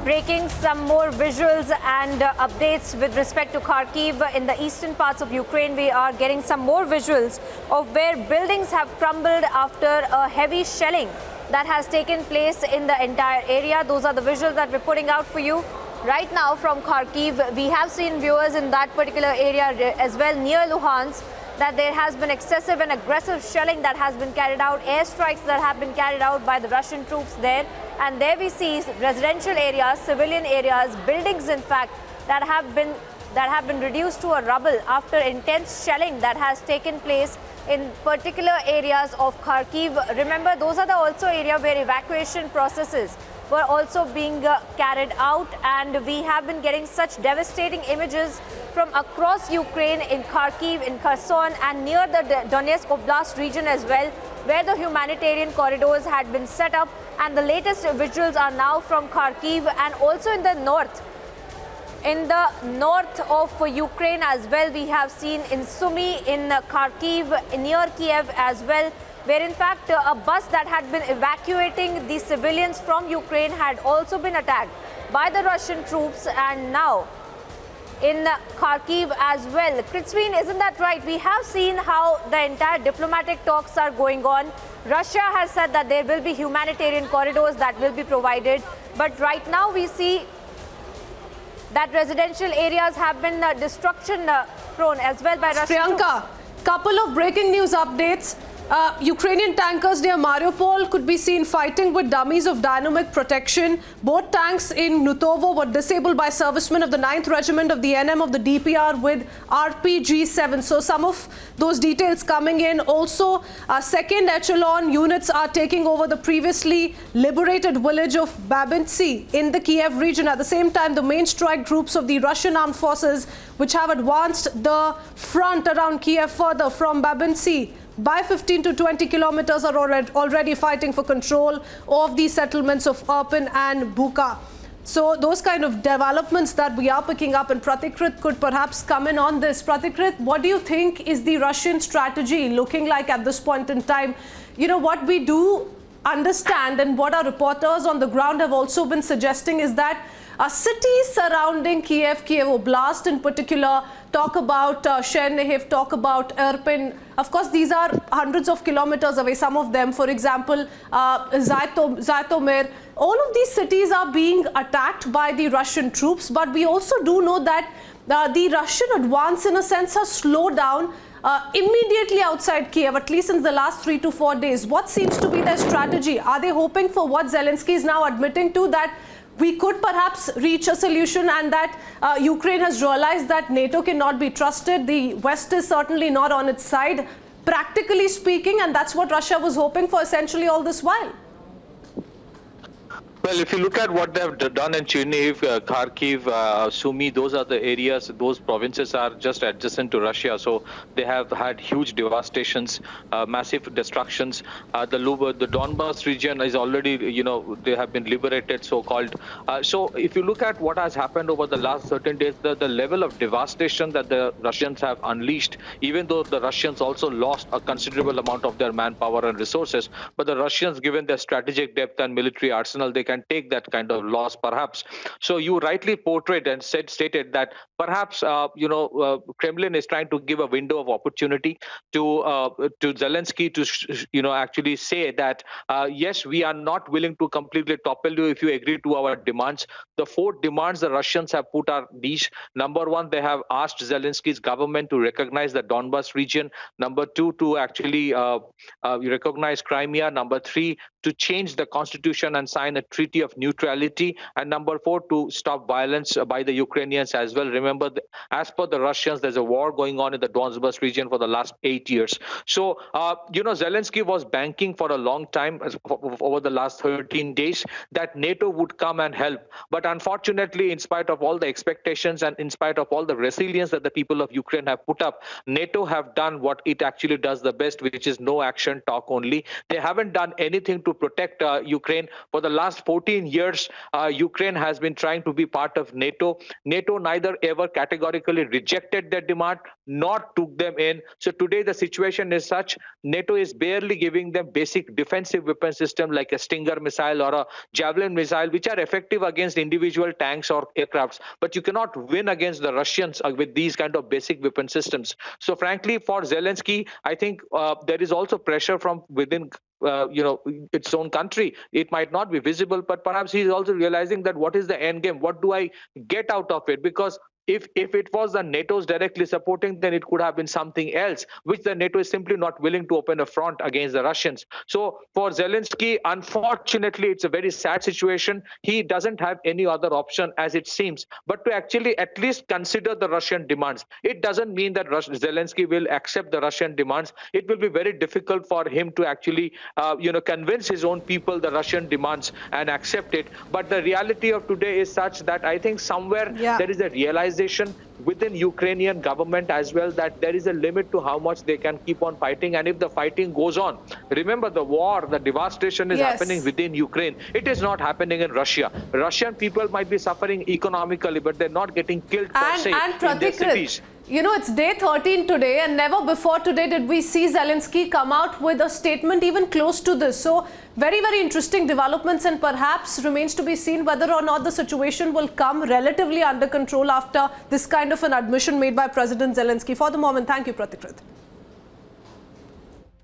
breaking some more visuals and updates with respect to Kharkiv in the eastern parts of Ukraine. We are getting some more visuals of where buildings have crumbled after a heavy shelling that has taken place in the entire area. Those are the visuals that we're putting out for you right now from Kharkiv. We have seen viewers in that particular area as well near Luhansk that there has been excessive and aggressive shelling that has been carried out, airstrikes that have been carried out by the Russian troops there. And there we see residential areas, civilian areas, buildings in fact that have been reduced to a rubble after intense shelling that has taken place in particular areas of Kharkiv. Remember, those are the also area where evacuation processes were also being carried out, and we have been getting such devastating images from across Ukraine in Kharkiv, in Kherson and near the Donetsk Oblast region as well, where the humanitarian corridors had been set up. And the latest visuals are now from Kharkiv and also in the north. In the north of Ukraine as well, we have seen in Sumy, in Kharkiv, near Kiev as well, where in fact a bus that had been evacuating the civilians from Ukraine had also been attacked by the Russian troops. And now in Kharkiv as well. Kritzveen, isn't that right? We have seen how the entire diplomatic talks are going on. Russia has said that there will be humanitarian corridors that will be provided. But right now we see that residential areas have been destruction prone as well by Russian troops. Priyanka, couple of breaking news updates. Ukrainian tankers near Mariupol could be seen fighting with dummies of dynamic protection. Both tanks in Nutovo were disabled by servicemen of the 9th Regiment of the NM of the DPR with RPG-7. So some of those details coming in. Also, second echelon units are taking over the previously liberated village of Babintsy in the Kiev region. At the same time, the main strike groups of the Russian armed forces, which have advanced the front around Kiev further from Babintsy by 15 to 20 kilometers, are already fighting for control of the settlements of Irpin and Buka. So those kind of developments that we are picking up, and Pratikrit could perhaps come in on this. Pratikrit, what do you think is the Russian strategy looking like at this point in time? You know, what we do understand and what our reporters on the ground have also been suggesting is that cities surrounding Kiev, Kiev Oblast in particular, talk about Chernihiv, talk about Irpin. Of course, these are hundreds of kilometers away, some of them. For example, Zaitomir. All of these cities are being attacked by the Russian troops. But we also do know that the Russian advance, in a sense, has slowed down immediately outside Kiev, at least in the last 3 to 4 days. What seems to be their strategy? Are they hoping for what Zelensky is now admitting to, that we could perhaps reach a solution, and that Ukraine has realized that NATO cannot be trusted? The West is certainly not on its side, practically speaking, and that's what Russia was hoping for essentially all this while. Well, if you look at what they've done in Chernihiv, Kharkiv, Sumy, those are the areas, those provinces are just adjacent to Russia. So they have had huge devastations, massive destructions. The Donbas region is already, they have been liberated, so-called. So if you look at what has happened over the last certain days, the level of devastation that the Russians have unleashed, even though the Russians also lost a considerable amount of their manpower and resources, but the Russians, given their strategic depth and military arsenal, they can take that kind of loss, perhaps. So you rightly portrayed and stated that perhaps Kremlin is trying to give a window of opportunity to Zelensky to actually say that yes, we are not willing to completely topple you if you agree to our demands. The 4 demands the Russians have put are these. Number 1, they have asked Zelensky's government to recognize the Donbas region. Number 2, to actually recognize Crimea. Number 3, to change the constitution and sign a treaty of neutrality. And number 4, to stop violence by the Ukrainians as well. Remember, as per the Russians, there's a war going on in the Donbas region for the last 8 years. So, Zelensky was banking for a long time, over the last 13 days, that NATO would come and help. But unfortunately, in spite of all the expectations and in spite of all the resilience that the people of Ukraine have put up, NATO have done what it actually does the best, which is no action, talk only. They haven't done anything to protect Ukraine for the last 14 years, Ukraine has been trying to be part of NATO. NATO neither ever categorically rejected their demand nor took them in. So today the situation is such, NATO is barely giving them basic defensive weapon system like a Stinger missile or a Javelin missile, which are effective against individual tanks or aircrafts. But you cannot win against the Russians with these kind of basic weapon systems. So frankly, for Zelensky, I think there is also pressure from within its own country. It might not be visible, but perhaps he's also realizing that what is the end game? What do I get out of it? Because if it was the NATO's directly supporting, then it could have been something else, which the NATO is simply not willing to open a front against the Russians. So for Zelensky, unfortunately, it's a very sad situation. He doesn't have any other option, as it seems, but to actually at least consider the Russian demands. It doesn't mean that Zelensky will accept the Russian demands. It will be very difficult for him to actually, convince his own people the Russian demands and accept it. But the reality of today is such that I think somewhere there is a realization within Ukrainian government as well that there is a limit to how much they can keep on fighting. And if the fighting goes on, remember the war, the devastation is happening within Ukraine. It is not happening in Russia. Russian people might be suffering economically, but they're not getting killed per se in their cities. You know, it's day 13 today, and never before today did we see Zelensky come out with a statement even close to this. So very, very interesting developments, and perhaps remains to be seen whether or not the situation will come relatively under control after this kind of an admission made by President Zelensky. For the moment, thank you, Pratikrit.